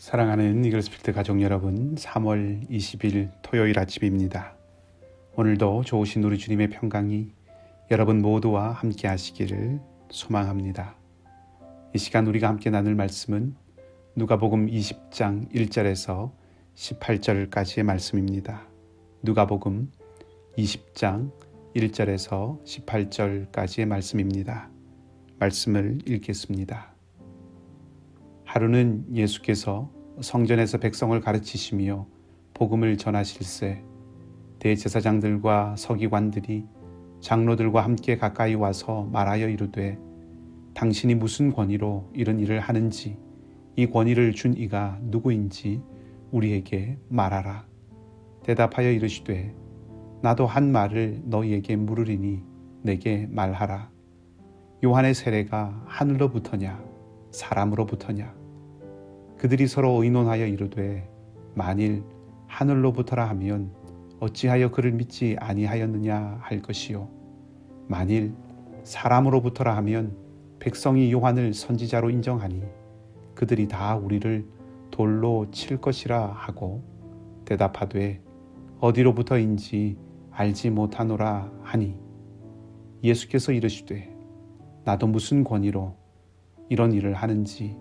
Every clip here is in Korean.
사랑하는 이글스피트 가족 여러분, 3월 20일 토요일 아침입니다. 오늘도 좋으신 우리 주님의 평강이 여러분 모두와 함께 하시기를 소망합니다. 이 시간 우리가 함께 나눌 말씀은 누가복음 20장 1절에서 18절까지의 말씀입니다. 누가복음 20장 1절에서 18절까지의 말씀입니다. 말씀을 읽겠습니다. 하루는 예수께서 성전에서 백성을 가르치시며 복음을 전하실세 대제사장들과 서기관들이 장로들과 함께 가까이 와서 말하여 이르되 당신이 무슨 권위로 이런 일을 하는지 이 권위를 준 이가 누구인지 우리에게 말하라. 대답하여 이르시되 나도 한 말을 너희에게 물으리니 내게 말하라. 요한의 세례가 하늘로부터냐 사람으로부터냐? 그들이 서로 의논하여 이르되 만일 하늘로부터라 하면 어찌하여 그를 믿지 아니하였느냐 할 것이요 만일 사람으로부터라 하면 백성이 요한을 선지자로 인정하니 그들이 다 우리를 돌로 칠 것이라 하고 대답하되 어디로부터인지 알지 못하노라 하니 예수께서 이르시되 나도 무슨 권위로 이런 일을 하는지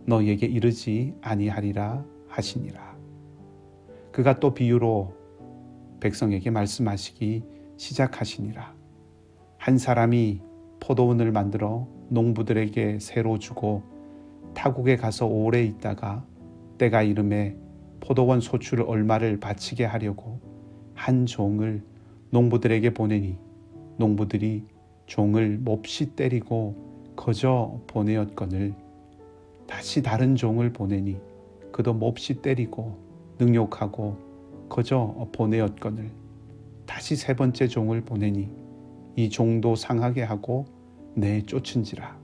너희에게 이르지 아니하리라 하시니라. 그가 또 비유로 백성에게 말씀하시기 시작하시니라. 한 사람이 포도원을 만들어 농부들에게 새로 주고 타국에 가서 오래 있다가 때가 이름에 포도원 소출 얼마를 바치게 하려고 한 종을 농부들에게 보내니 농부들이 종을 몹시 때리고 거저 보내었거늘 다시 다른 종을 보내니 그도 몹시 때리고 능욕하고 거저 보내었거늘 다시 세 번째 종을 보내니 이 종도 상하게 하고 내쫓은지라.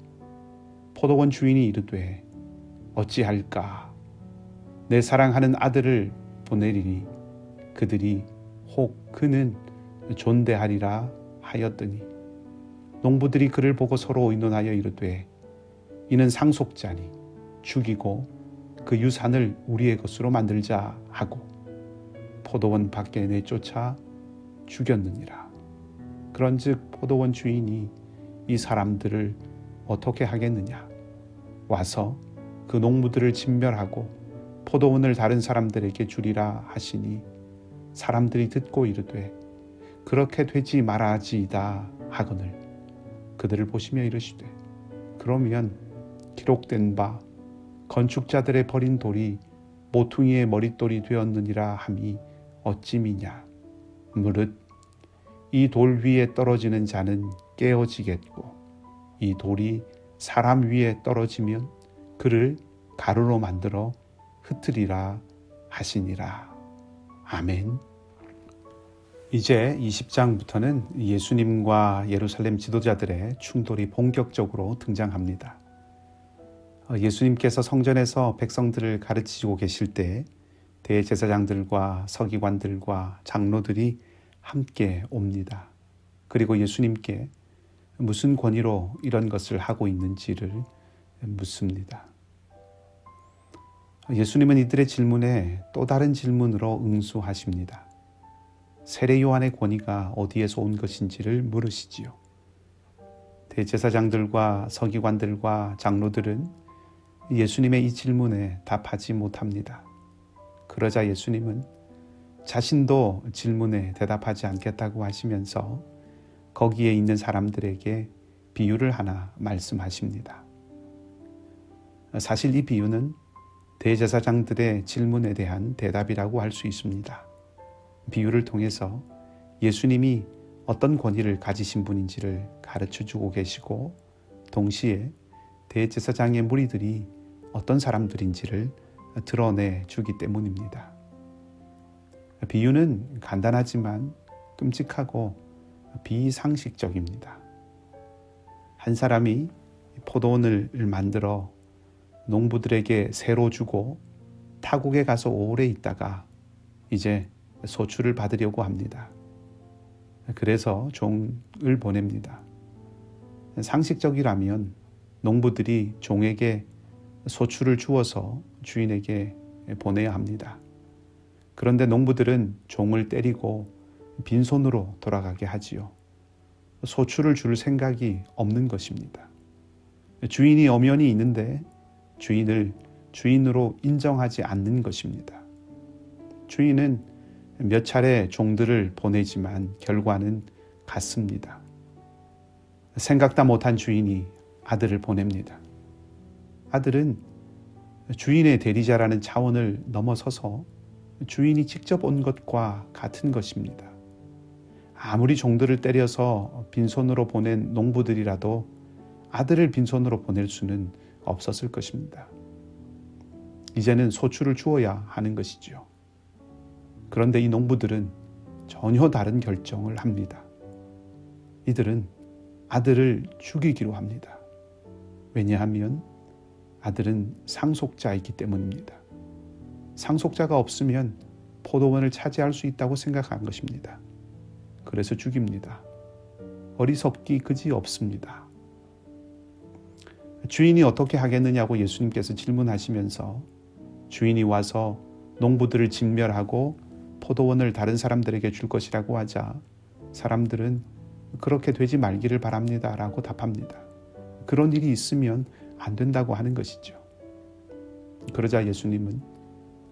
포도원 주인이 이르되 어찌할까? 내 사랑하는 아들을 보내리니 그들이 혹 그는 존대하리라 하였더니 농부들이 그를 보고 서로 의논하여 이르되 이는 상속자니 죽이고 그 유산을 우리의 것으로 만들자 하고 포도원 밖에 내쫓아 죽였느니라. 그런즉 포도원 주인이 이 사람들을 어떻게 하겠느냐? 와서 그 농부들을 진멸하고 포도원을 다른 사람들에게 주리라 하시니 사람들이 듣고 이르되 그렇게 되지 말아지이다 하거늘 그들을 보시며 이르시되 그러면 기록된 바 건축자들의 버린 돌이 모퉁이의 머릿돌이 되었느니라 함이 어찌미냐? 무릇 이 돌 위에 떨어지는 자는 깨어지겠고 이 돌이 사람 위에 떨어지면 그를 가루로 만들어 흩으리라 하시니라. 아멘. 이제 20장부터는 예수님과 예루살렘 지도자들의 충돌이 본격적으로 등장합니다. 예수님께서 성전에서 백성들을 가르치고 계실 때 대제사장들과 서기관들과 장로들이 함께 옵니다. 그리고 예수님께 무슨 권위로 이런 것을 하고 있는지를 묻습니다. 예수님은 이들의 질문에 또 다른 질문으로 응수하십니다. 세례 요한의 권위가 어디에서 온 것인지를 물으시지요. 대제사장들과 서기관들과 장로들은 예수님의 이 질문에 답하지 못합니다. 그러자 예수님은 자신도 질문에 대답하지 않겠다고 하시면서 거기에 있는 사람들에게 비유를 하나 말씀하십니다. 사실 이 비유는 대제사장들의 질문에 대한 대답이라고 할 수 있습니다. 비유를 통해서 예수님이 어떤 권위를 가지신 분인지를 가르쳐주고 계시고 동시에 대제사장의 무리들이 어떤 사람들인지를 드러내 주기 때문입니다. 비유는 간단하지만 끔찍하고 비상식적입니다. 한 사람이 포도원을 만들어 농부들에게 새로 주고 타국에 가서 오래 있다가 이제 소출을 받으려고 합니다. 그래서 종을 보냅니다. 상식적이라면 농부들이 종에게 소출을 주어서 주인에게 보내야 합니다. 그런데 농부들은 종을 때리고 빈손으로 돌아가게 하지요. 소출을 줄 생각이 없는 것입니다. 주인이 엄연히 있는데 주인을 주인으로 인정하지 않는 것입니다. 주인은 몇 차례 종들을 보내지만 결과는 같습니다. 생각다 못한 주인이 아들을 보냅니다. 아들은 주인의 대리자라는 차원을 넘어서서 주인이 직접 온 것과 같은 것입니다. 아무리 종들을 때려서 빈손으로 보낸 농부들이라도 아들을 빈손으로 보낼 수는 없었을 것입니다. 이제는 소출을 주어야 하는 것이지요. 그런데 이 농부들은 전혀 다른 결정을 합니다. 이들은 아들을 죽이기로 합니다. 왜냐하면 아들은 상속자이기 때문입니다. 상속자가 없으면 포도원을 차지할 수 있다고 생각한 것입니다. 그래서 죽입니다. 어리석기 그지 없습니다. 주인이 어떻게 하겠느냐고 예수님께서 질문하시면서 주인이 와서 농부들을 진멸하고 포도원을 다른 사람들에게 줄 것이라고 하자 사람들은 그렇게 되지 말기를 바랍니다 라고 답합니다. 그런 일이 있으면 안 된다고 하는 것이죠. 그러자 예수님은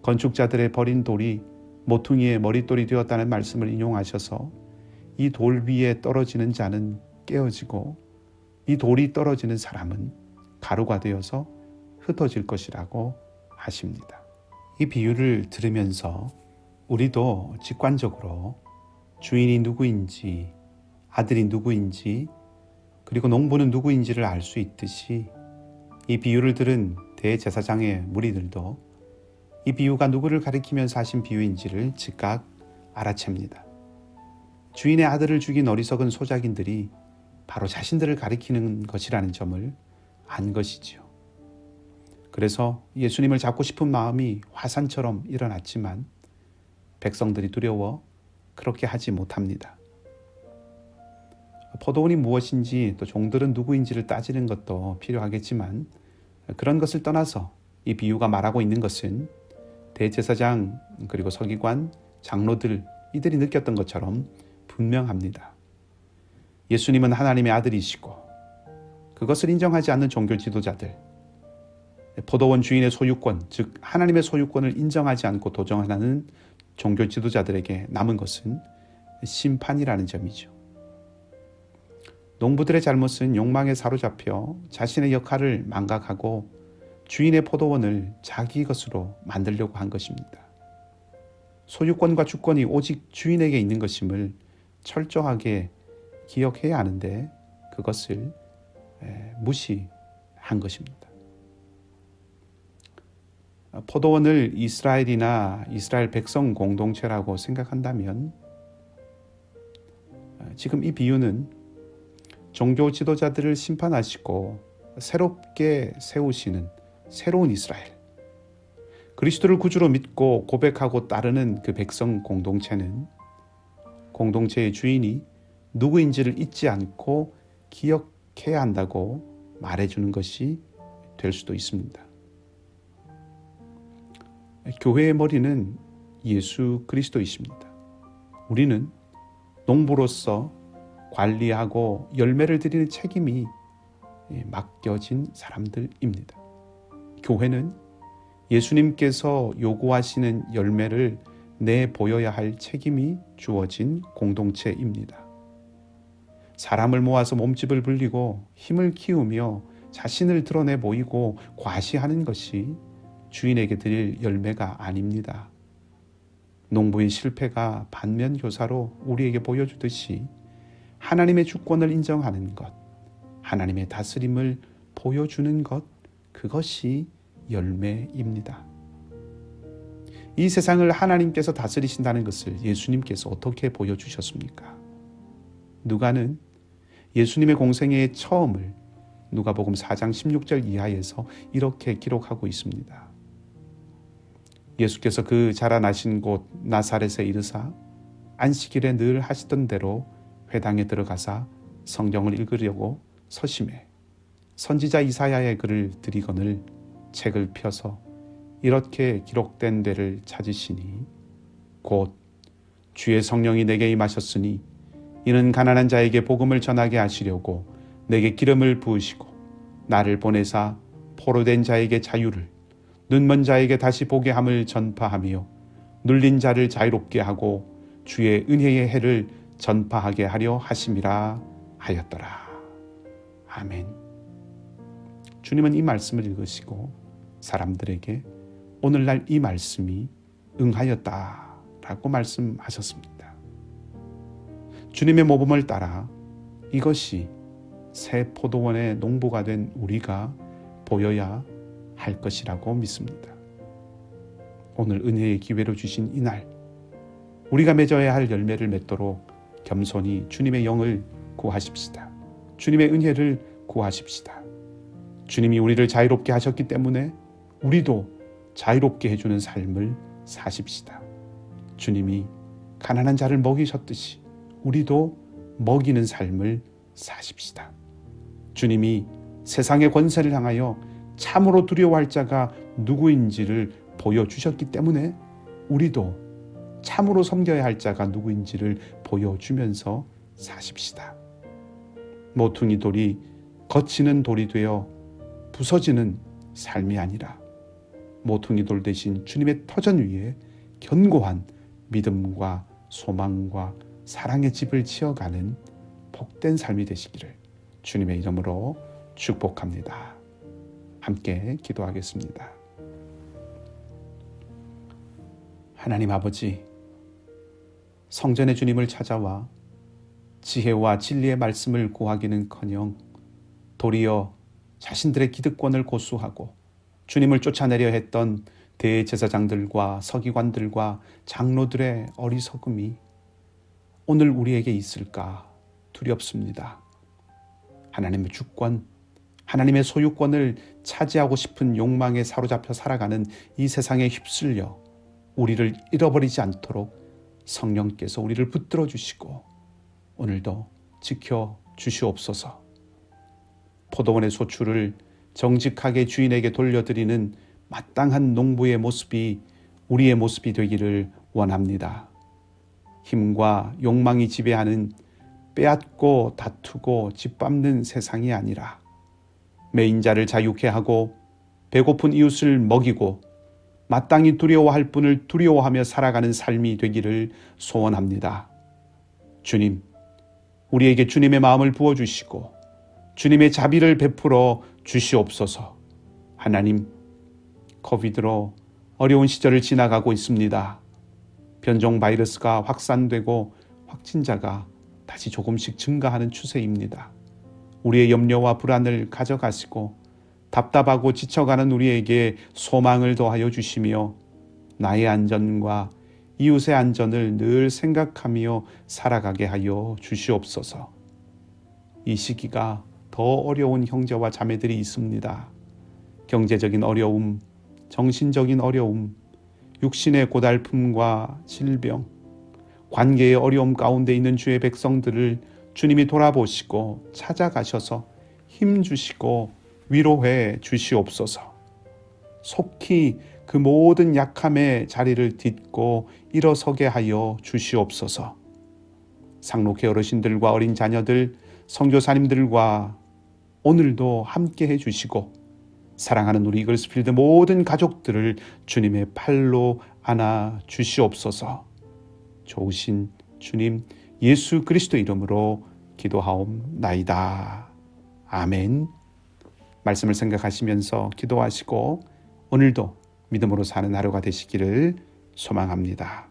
건축자들의 버린 돌이 모퉁이의 머릿돌이 되었다는 말씀을 인용하셔서 이 돌 위에 떨어지는 자는 깨어지고 이 돌이 떨어지는 사람은 가루가 되어서 흩어질 것이라고 하십니다. 이 비유를 들으면서 우리도 직관적으로 주인이 누구인지, 아들이 누구인지, 그리고 농부는 누구인지를 알 수 있듯이 이 비유를 들은 대제사장의 무리들도 이 비유가 누구를 가리키면서 하신 비유인지를 즉각 알아챕니다. 주인의 아들을 죽인 어리석은 소작인들이 바로 자신들을 가리키는 것이라는 점을 안 것이지요. 그래서 예수님을 잡고 싶은 마음이 화산처럼 일어났지만 백성들이 두려워 그렇게 하지 못합니다. 포도원이 무엇인지 또 종들은 누구인지를 따지는 것도 필요하겠지만 그런 것을 떠나서 이 비유가 말하고 있는 것은 대제사장 그리고 서기관, 장로들 이들이 느꼈던 것처럼 분명합니다. 예수님은 하나님의 아들이시고 그것을 인정하지 않는 종교 지도자들, 포도원 주인의 소유권, 즉 하나님의 소유권을 인정하지 않고 도전하는 종교 지도자들에게 남은 것은 심판이라는 점이죠. 농부들의 잘못은 욕망에 사로잡혀 자신의 역할을 망각하고 주인의 포도원을 자기 것으로 만들려고 한 것입니다. 소유권과 주권이 오직 주인에게 있는 것임을 철저하게 기억해야 하는데 그것을 무시한 것입니다. 포도원을 이스라엘이나 이스라엘 백성 공동체라고 생각한다면 지금 이 비유는 종교 지도자들을 심판하시고 새롭게 세우시는 새로운 이스라엘, 그리스도를 구주로 믿고 고백하고 따르는 그 백성 공동체는 공동체의 주인이 누구인지를 잊지 않고 기억해야 한다고 말해주는 것이 될 수도 있습니다. 교회의 머리는 예수 그리스도이십니다. 우리는 농부로서 관리하고 열매를 드리는 책임이 맡겨진 사람들입니다. 교회는 예수님께서 요구하시는 열매를 내보여야 할 책임이 주어진 공동체입니다. 사람을 모아서 몸집을 불리고 힘을 키우며 자신을 드러내 보이고 과시하는 것이 주인에게 드릴 열매가 아닙니다. 농부의 실패가 반면교사로 우리에게 보여주듯이 하나님의 주권을 인정하는 것, 하나님의 다스림을 보여주는 것, 그것이 열매입니다. 이 세상을 하나님께서 다스리신다는 것을 예수님께서 어떻게 보여주셨습니까? 누가는 예수님의 공생애의 처음을 누가복음 4장 16절 이하에서 이렇게 기록하고 있습니다. 예수께서 그 자라나신 곳 나사렛에 이르사 안식일에 늘 하시던 대로 회당에 들어가사 성경을 읽으려고 서심해 선지자 이사야의 글을 들이거늘 책을 펴서 이렇게 기록된 데를 찾으시니 곧 주의 성령이 내게 임하셨으니 이는 가난한 자에게 복음을 전하게 하시려고 내게 기름을 부으시고 나를 보내사 포로된 자에게 자유를, 눈먼 자에게 다시 보게 함을 전파하며 눌린 자를 자유롭게 하고 주의 은혜의 해를 전파하게 하려 하심이라 하였더라. 아멘. 주님은 이 말씀을 읽으시고 사람들에게 오늘날 이 말씀이 응하였다라고 말씀하셨습니다. 주님의 모범을 따라 이것이 새 포도원의 농부가 된 우리가 보여야 할 것이라고 믿습니다. 오늘 은혜의 기회로 주신 이날, 우리가 맺어야 할 열매를 맺도록 겸손히 주님의 영을 구하십시다. 주님의 은혜를 구하십시다. 주님이 우리를 자유롭게 하셨기 때문에 우리도 자유롭게 해주는 삶을 사십시다. 주님이 가난한 자를 먹이셨듯이 우리도 먹이는 삶을 사십시다. 주님이 세상의 권세를 향하여 참으로 두려워할 자가 누구인지를 보여주셨기 때문에 우리도 참으로 섬겨야 할 자가 누구인지를 보여주면서 사십시다. 모퉁이 돌이 거치는 돌이 되어 부서지는 삶이 아니라 모퉁이 돌 대신 주님의 터전 위에 견고한 믿음과 소망과 사랑의 집을 지어가는 복된 삶이 되시기를 주님의 이름으로 축복합니다. 함께 기도하겠습니다. 하나님 아버지, 성전의 주님을 찾아와 지혜와 진리의 말씀을 구하기는커녕 도리어 자신들의 기득권을 고수하고 주님을 쫓아내려 했던 대제사장들과 서기관들과 장로들의 어리석음이 오늘 우리에게 있을까 두렵습니다. 하나님의 주권, 하나님의 소유권을 차지하고 싶은 욕망에 사로잡혀 살아가는 이 세상에 휩쓸려 우리를 잃어버리지 않도록 성령께서 우리를 붙들어 주시고 오늘도 지켜 주시옵소서. 포도원의 소출을 정직하게 주인에게 돌려드리는 마땅한 농부의 모습이 우리의 모습이 되기를 원합니다. 힘과 욕망이 지배하는 빼앗고 다투고 짓밟는 세상이 아니라 매인자를 자유케 하고 배고픈 이웃을 먹이고 마땅히 두려워할 분을 두려워하며 살아가는 삶이 되기를 소원합니다. 주님, 우리에게 주님의 마음을 부어주시고 주님의 자비를 베풀어 주시옵소서. 하나님, 코비드로 어려운 시절을 지나가고 있습니다. 변종 바이러스가 확산되고 확진자가 다시 조금씩 증가하는 추세입니다. 우리의 염려와 불안을 가져가시고 답답하고 지쳐가는 우리에게 소망을 더하여 주시며 나의 안전과 이웃의 안전을 늘 생각하며 살아가게 하여 주시옵소서. 이 시기가 더 어려운 형제와 자매들이 있습니다. 경제적인 어려움, 정신적인 어려움, 육신의 고달픔과 질병, 관계의 어려움 가운데 있는 주의 백성들을 주님이 돌아보시고 찾아가셔서 힘주시고 위로해 주시옵소서. 속히 그 모든 약함의 자리를 딛고 일어서게 하여 주시옵소서. 상록회 어르신들과 어린 자녀들, 선교사님들과 오늘도 함께 해주시고 사랑하는 우리 이글스필드 모든 가족들을 주님의 팔로 안아 주시옵소서. 좋으신 주님 예수 그리스도 이름으로 기도하옵나이다. 아멘. 말씀을 생각하시면서 기도하시고 오늘도 믿음으로 사는 하루가 되시기를 소망합니다.